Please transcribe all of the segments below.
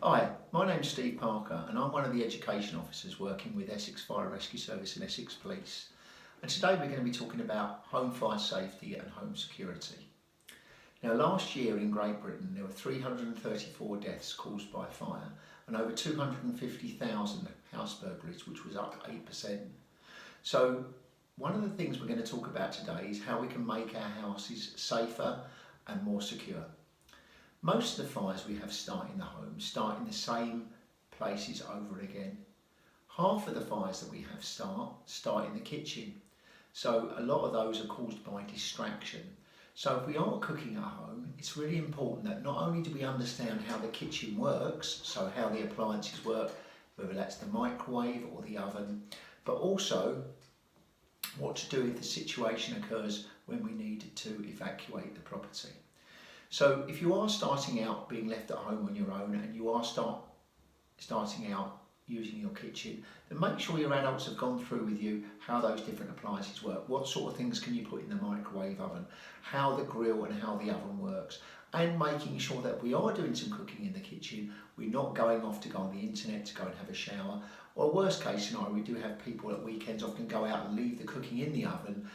Hi, my name's Steve Parker and I'm one of the education officers working with Essex Fire Rescue Service and Essex Police. And today we're going to be talking about home fire safety and home security. Now last year in Great Britain there were 334 deaths caused by fire and over 250,000 house burglaries, which was up 8%. So one of the things we're going to talk about today is how we can make our houses safer and more secure. Most of the fires we have start in the home start in the same places over again. Half of the fires that we have start in the kitchen. So a lot of those are caused by distraction. So if we are cooking at home, it's really important that not only do we understand how the kitchen works, so how the appliances work, whether that's the microwave or the oven, but also what to do if the situation occurs when we need to evacuate the property. So if you are starting out being left at home on your own and you are starting out using your kitchen, then make sure your adults have gone through with you how those different appliances work, what sort of things can you put in the microwave oven, how the grill and how the oven works, and making sure that we are doing some cooking in the kitchen, we're not going off to go on the internet to go and have a shower, or worst case scenario, we do have people at weekends often go out and leave the cooking in the oven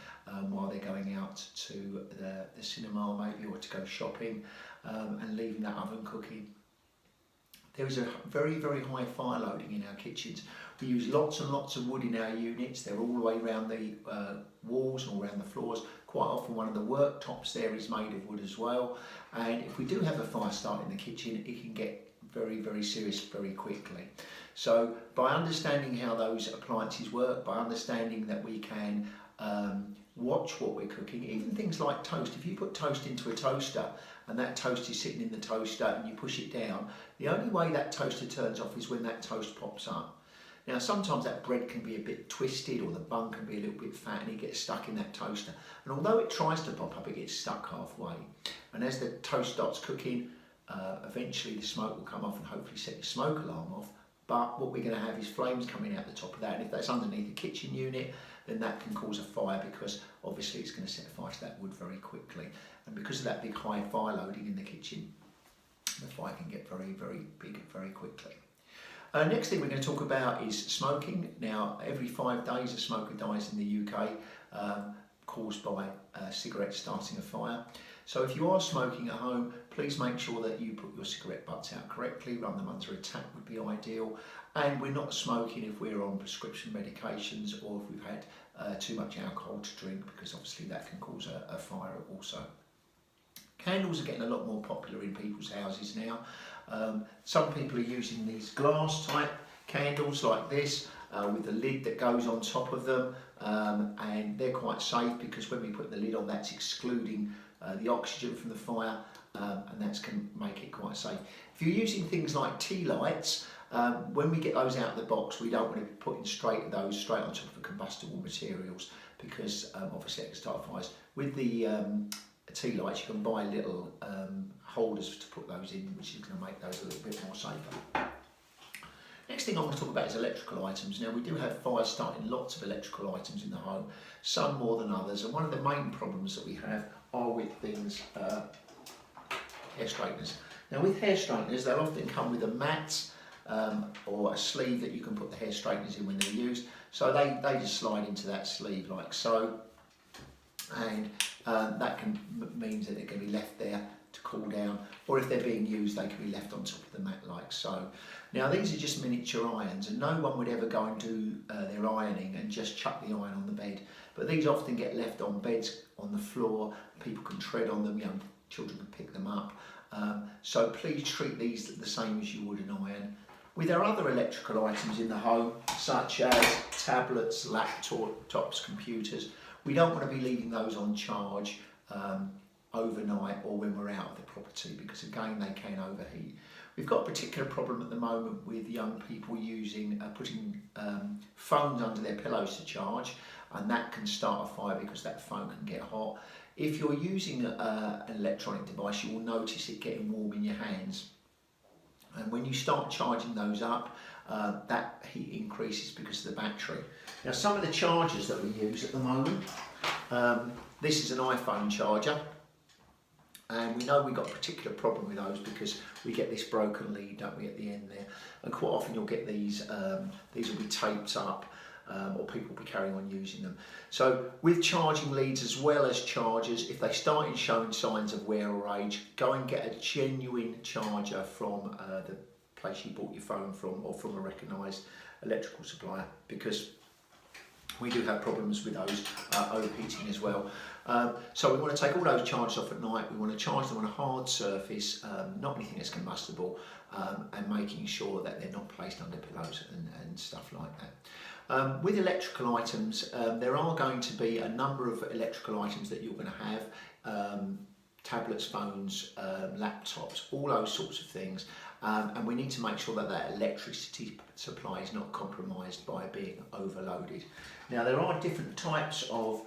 while they're going out to the cinema maybe, or to go shopping, and leaving that oven cooking. There is a very, very high fire loading in our kitchens. We use lots and lots of wood in our units. They're all the way around the walls and all around the floors. Quite often one of the worktops there is made of wood as well. And if we do have a fire start in the kitchen, it can get very, very serious very quickly. So by understanding how those appliances work, by understanding that we can watch what we're cooking, even things like toast. If you put toast into a toaster and that toast is sitting in the toaster and you push it down, the only way that toaster turns off is when that toast pops up. Now sometimes that bread can be a bit twisted or the bun can be a little bit fat and it gets stuck in that toaster. And although it tries to pop up, it gets stuck halfway. And as the toast starts cooking, eventually the smoke will come off and hopefully set your smoke alarm off. But what we're going to have is flames coming out the top of that, and if that's underneath the kitchen unit, then that can cause a fire because obviously it's going to set fire to that wood very quickly. And because of that big high fire loading in the kitchen, the fire can get very, very big very quickly. Next thing we're going to talk about is smoking. Now, every 5 days a smoker dies in the UK caused by cigarettes starting a fire. So if you are smoking at home, please make sure that you put your cigarette butts out correctly, run them under a tap would be ideal. And we're not smoking if we're on prescription medications or if we've had too much alcohol to drink, because obviously that can cause a fire also. Candles are getting a lot more popular in people's houses now. Some people are using these glass type candles like this with the lid that goes on top of them, and they're quite safe because when we put the lid on, that's excluding the oxygen from the fire, and that can make it quite safe. If you're using things like tea lights, when we get those out of the box, we don't want to be putting those straight on top of the combustible materials because obviously it can start fires. With the tea lights, you can buy little holders to put those in, which is going to make those a little bit more safer. Next thing I want to talk about is electrical items. Now, we do have fires starting lots of electrical items in the home, some more than others, and one of the main problems that we have are with things, hair straighteners. Now, with hair straighteners, they'll often come with a mat or a sleeve that you can put the hair straighteners in when they're used. So they just slide into that sleeve like so, and that means that it can be left there to cool down, or if they're being used, they can be left on top of the mat like so. Now, these are just miniature irons, and no one would ever go and do their ironing and just chuck the iron on the bed. But these often get left on beds, on the floor. People can tread on them, young children can pick them up. So please treat these the same as you would an iron. With our other electrical items in the home, such as tablets, laptops, computers, we don't want to be leaving those on charge overnight or when we're out of the property, because again they can overheat. We've got a particular problem at the moment with young people putting phones under their pillows to charge, and that can start a fire because that phone can get hot. If you're using an electronic device, you will notice it getting warm in your hands, and when you start charging those up, that heat increases because of the battery. Now, some of the chargers that we use at the moment, this is an iPhone charger. And we know we've got a particular problem with those because we get this broken lead, don't we, at the end there. And quite often you'll get these will be taped up, or people will be carrying on using them. So with charging leads as well as chargers, if they start showing signs of wear or age, go and get a genuine charger from the place you bought your phone from, or from a recognised electrical supplier, because we do have problems with those overheating as well. So we want to take all those charges off at night. We want to charge them on a hard surface, not anything that's combustible, and making sure that they're not placed under pillows and stuff like that. With electrical items, there are going to be a number of electrical items that you're going to have, tablets, phones, laptops, all those sorts of things. And we need to make sure that that electricity supply is not compromised by being overloaded. Now, there are different types of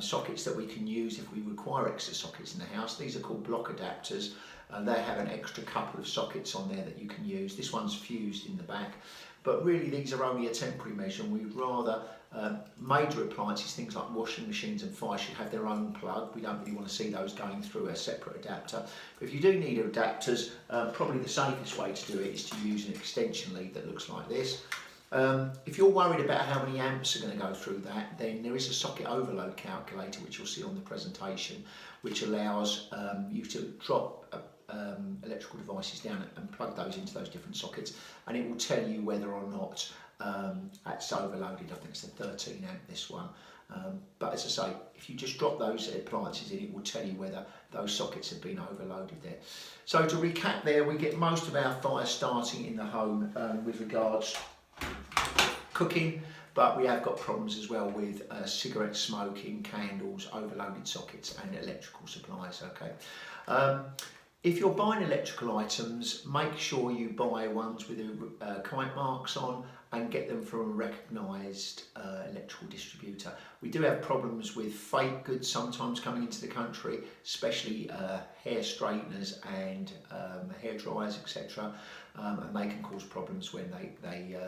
sockets that we can use if we require extra sockets in the house. These are called block adapters. They have an extra couple of sockets on there that you can use. This one's fused in the back, but really these are only a temporary measure, and we'd rather major appliances, things like washing machines and fire, should have their own plug. We don't really want to see those going through a separate adapter. But if you do need adapters, probably the safest way to do it is to use an extension lead that looks like this. If you're worried about how many amps are going to go through that, then there is a socket overload calculator, which you'll see on the presentation, which allows you to drop electrical devices down and plug those into those different sockets, and it will tell you whether or not that's overloaded. I think it's a 13 amp, this one. But as I say, if you just drop those appliances in, it will tell you whether those sockets have been overloaded there. So to recap there, we get most of our fires starting in the home with regards cooking, but we have got problems as well with cigarette smoking, candles, overloaded sockets and electrical supplies. Okay. If you're buying electrical items, make sure you buy ones with kite marks on and get them from a recognised electrical distributor. We do have problems with fake goods sometimes coming into the country, especially hair straighteners and hair dryers, etc. And they can cause problems when they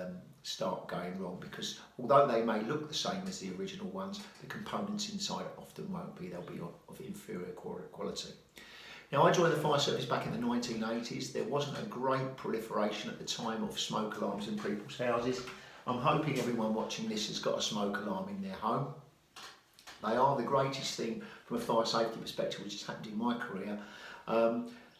start going wrong, because although they may look the same as the original ones, the components inside often won't be. They'll be of inferior quality. Now, I joined the fire service back in the 1980s. There wasn't a great proliferation at the time of smoke alarms in people's houses. I'm hoping everyone watching this has got a smoke alarm in their home. They are the greatest thing from a fire safety perspective, which has happened in my career.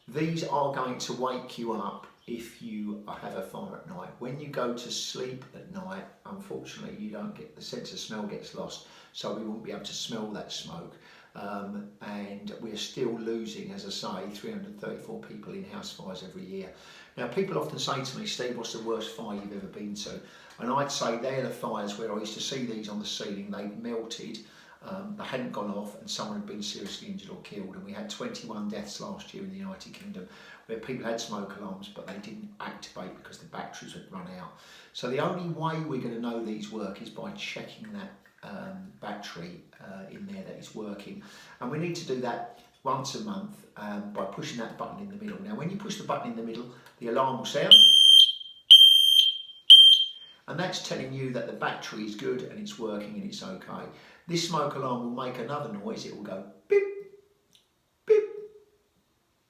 These are going to wake you up if you have a fire at night. When you go to sleep at night, unfortunately, you don't get the sense of smell gets lost, so we won't be able to smell that smoke. And we're still losing, as I say, 334 people in house fires every year. Now, people often say to me, Steve, what's the worst fire you've ever been to? And I'd say they're the fires where I used to see these on the ceiling, they melted, they hadn't gone off, and someone had been seriously injured or killed. And we had 21 deaths last year in the United Kingdom where people had smoke alarms but they didn't activate because the batteries had run out. So the only way we're going to know these work is by checking that battery in there that is working, and we need to do that once a month by pushing that button in the middle. Now, when you push the button in the middle, the alarm will sound, and that's telling you that the battery is good and it's working and it's okay. This smoke alarm will make another noise. It will go beep, beep,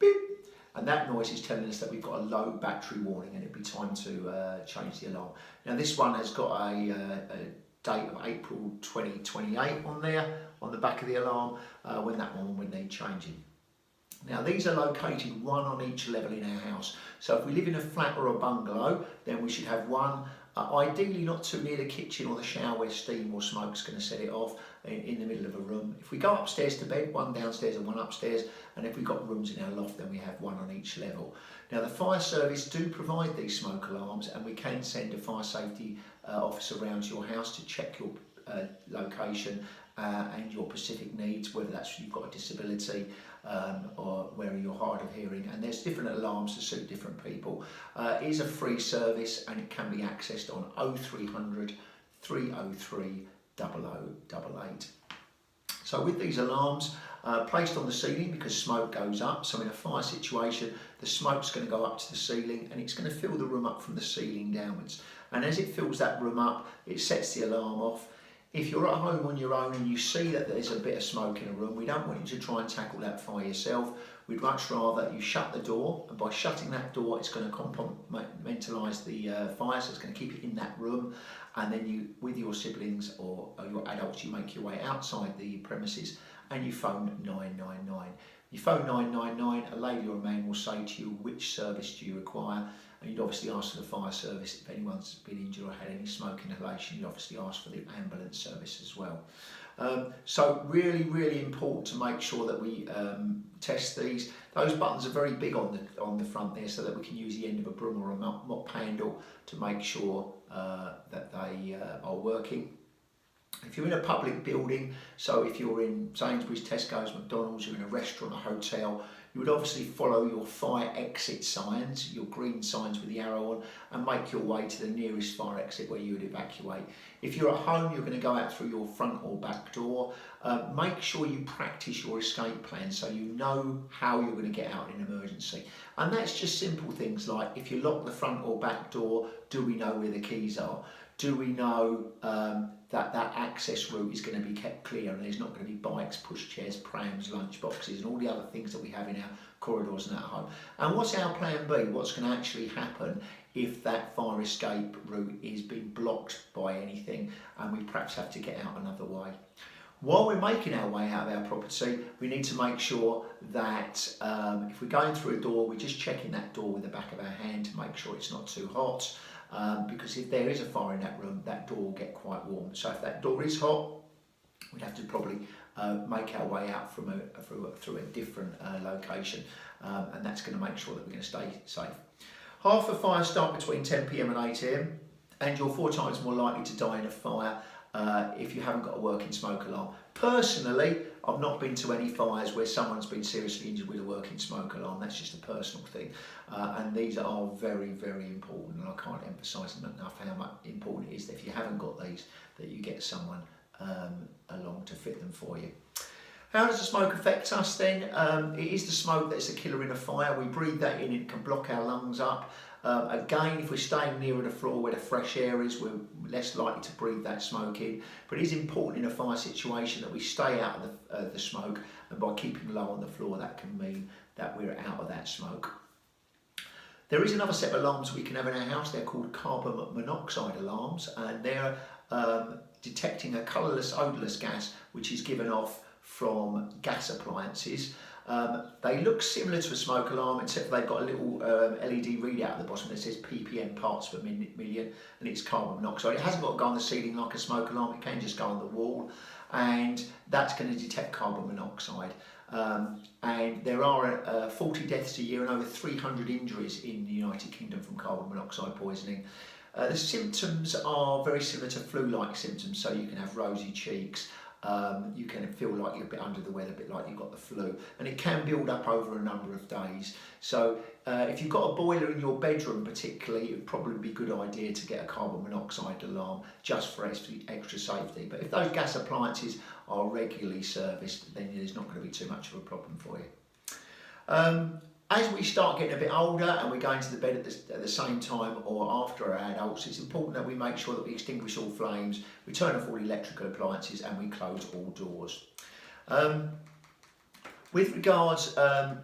beep, and that noise is telling us that we've got a low battery warning and it'll be time to change the alarm. Now, this one has got a date of April 2028 on there, on the back of the alarm, when that one will need changing. Now, these are located one on each level in our house. So if we live in a flat or a bungalow, then we should have one, ideally not too near the kitchen or the shower where steam or smoke's going to set it off, in the middle of a room. If we go upstairs to bed, one downstairs and one upstairs, and if we've got rooms in our loft, then we have one on each level. Now, the fire service do provide these smoke alarms, and we can send a fire safety officer around to your house to check your location and your specific needs, whether that's you've got a disability or where you're hard of hearing, and there's different alarms to suit different people. It is a free service and it can be accessed on 0300 303 0088. So with these alarms placed on the ceiling, because smoke goes up, so in a fire situation the smoke's going to go up to the ceiling and it's going to fill the room up from the ceiling downwards, and as it fills that room up, it sets the alarm off. If you're at home on your own and you see that there's a bit of smoke in a room, we don't want you to try and tackle that fire yourself. We'd much rather you shut the door, and by shutting that door it's going to compartmentalise the fire, so it's going to keep it in that room, and then you, with your siblings or your adults, you make your way outside the premises and you phone 999. You phone 999, a lady or a man will say to you which service do you require, and you'd obviously ask for the fire service. If anyone's been injured or had any smoke inhalation, you'd obviously ask for the ambulance service as well. So really important to make sure that we test these. Those buttons are very big on the front there, so that we can use the end of a broom or a mop handle to make sure that they are working. If you're in a public building, so if you're in Sainsbury's, Tesco's, McDonald's, you're in a restaurant, a hotel, you would obviously follow your fire exit signs, your green signs with the arrow on, and make your way to the nearest fire exit where you would evacuate. If you're at home, you're going to go out through your front or back door. Make sure you practice your escape plan so you know how you're going to get out in an emergency. And that's just simple things like, if you lock the front or back door, do we know where the keys are? Do we know that access route is going to be kept clear and there's not going to be bikes, pushchairs, prams, lunch boxes and all the other things that we have in our corridors and at home? And what's our plan B? What's going to actually happen if that fire escape route is being blocked by anything and we perhaps have to get out another way? While we're making our way out of our property, we need to make sure that if we're going through a door, we're just checking that door with the back of our hand to make sure it's not too hot. Because if there is a fire in that room, that door will get quite warm. So if that door is hot, we'd have to probably make our way out through a different location, and that's going to make sure that we're going to stay safe. Half of fires start between 10 PM and 8 AM, and you're 4 times more likely to die in a fire if you haven't got a working smoke alarm. Personally, I've not been to any fires where someone's been seriously injured with a working smoke alarm. That's just a personal thing, and these are very important, and I can't emphasise enough how much important it is that if you haven't got these, that you get someone along to fit them for you. How does the smoke affect us then? It is the smoke that's the killer in a fire. We breathe that in, it can block our lungs up. Again, if we're staying nearer the floor where the fresh air is, we're less likely to breathe that smoke in. But it is important in a fire situation that we stay out of the smoke, and by keeping low on the floor, that can mean that we're out of that smoke. There is another set of alarms we can have in our house. They're called carbon monoxide alarms, and they're detecting a colourless, odourless gas which is given off from gas appliances. They look similar to a smoke alarm, except they've got a little LED readout at the bottom that says ppm parts per million, and it's carbon monoxide. It hasn't got to go on the ceiling like a smoke alarm, it can just go on the wall, and that's going to detect carbon monoxide. And there are 40 deaths a year and over 300 injuries in the United Kingdom from carbon monoxide poisoning. The symptoms are very similar to flu-like symptoms, so you can have rosy cheeks, you can feel like you're a bit under the weather, a bit like you've got the flu, and it can build up over a number of days. So if you've got a boiler in your bedroom particularly, it would probably be a good idea to get a carbon monoxide alarm just for extra safety. But if those gas appliances are regularly serviced, then there's not going to be too much of a problem for you. As we start getting a bit older and we're going to the bed at the same time or after our adults, it's important that we make sure that we extinguish all flames, we turn off all electrical appliances, and we close all doors. With regards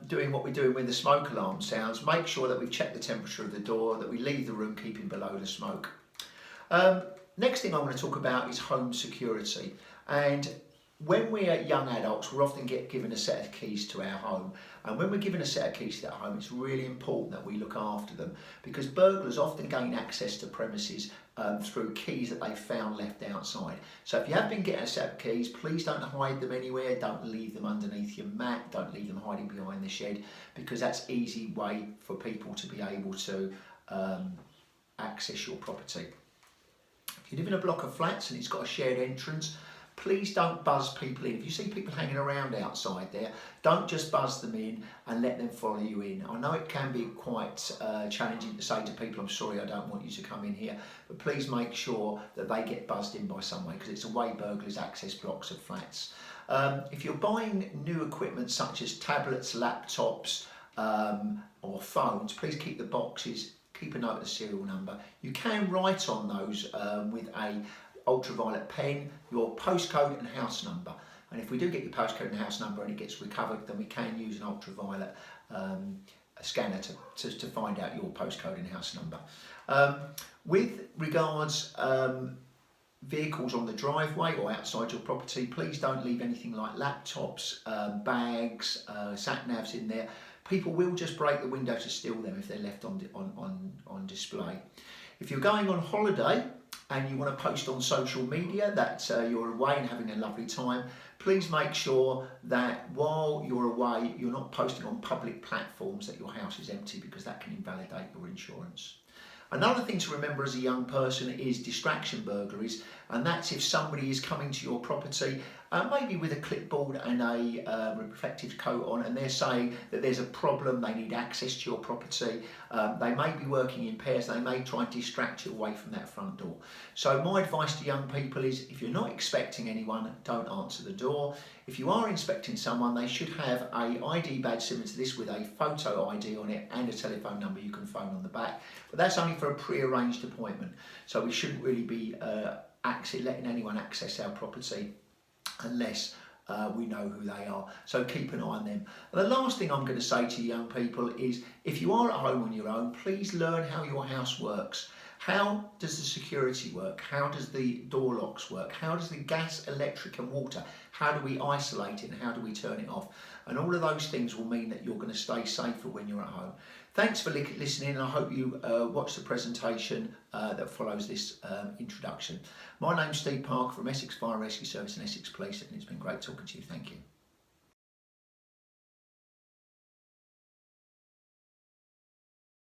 doing what we're doing when the smoke alarm sounds, make sure that we've checked the temperature of the door, that we leave the room keeping below the smoke. Next thing I want to talk about is home security. And when we're young adults, we're often given a set of keys to our home. And when we're given a set of keys to that home, it's really important that we look after them, because burglars often gain access to premises through keys that they've found left outside. So if you have been getting a set of keys, please don't hide them anywhere. Don't leave them underneath your mat. Don't leave them hiding behind the shed, because that's an easy way for people to be able to access your property. If you live in a block of flats and it's got a shared entrance, please don't buzz people in. If you see people hanging around outside there, don't just buzz them in and let them follow you in. I know it can be quite challenging to say to people, I'm sorry, I don't want you to come in here, but please make sure that they get buzzed in by some way, because it's a way burglars access blocks of flats. If you're buying new equipment such as tablets, laptops or phones, please keep the boxes, keep a note of the serial number. You can write on those with a ultraviolet pen, your postcode and house number. And if we do get your postcode and house number and it gets recovered, then we can use an ultraviolet scanner to find out your postcode and house number. With regards vehicles on the driveway or outside your property, please don't leave anything like laptops, bags, sat-navs in there. People will just break the window to steal them if they're left on display. If you're going on holiday and you want to post on social media that you're away and having a lovely time, please make sure that while you're away, you're not posting on public platforms that your house is empty, because that can invalidate your insurance. Another thing to remember as a young person is distraction burglaries, and that's if somebody is coming to your property, maybe with a clipboard and a reflective coat on, and they're saying that there's a problem, they need access to your property. They may be working in pairs, they may try and distract you away from that front door. So my advice to young people is, if you're not expecting anyone, don't answer the door. If you are expecting someone, they should have a ID badge similar to this with a photo ID on it and a telephone number you can phone on the back. But that's only for a pre-arranged appointment. So we shouldn't really be letting anyone access our property unless we know who they are. So keep an eye on them. And the last thing I'm going to say to young people is, if you are at home on your own, please learn how your house works. How does the security work? How does the door locks work? How does the gas, electric and water? How do we isolate it and how do we turn it off? And all of those things will mean that you're going to stay safer when you're at home. Thanks for listening, and I hope you watch the presentation that follows this introduction. My name's Steve Parker from Essex Fire Rescue Service and Essex Police, and it's been great talking to you. Thank you.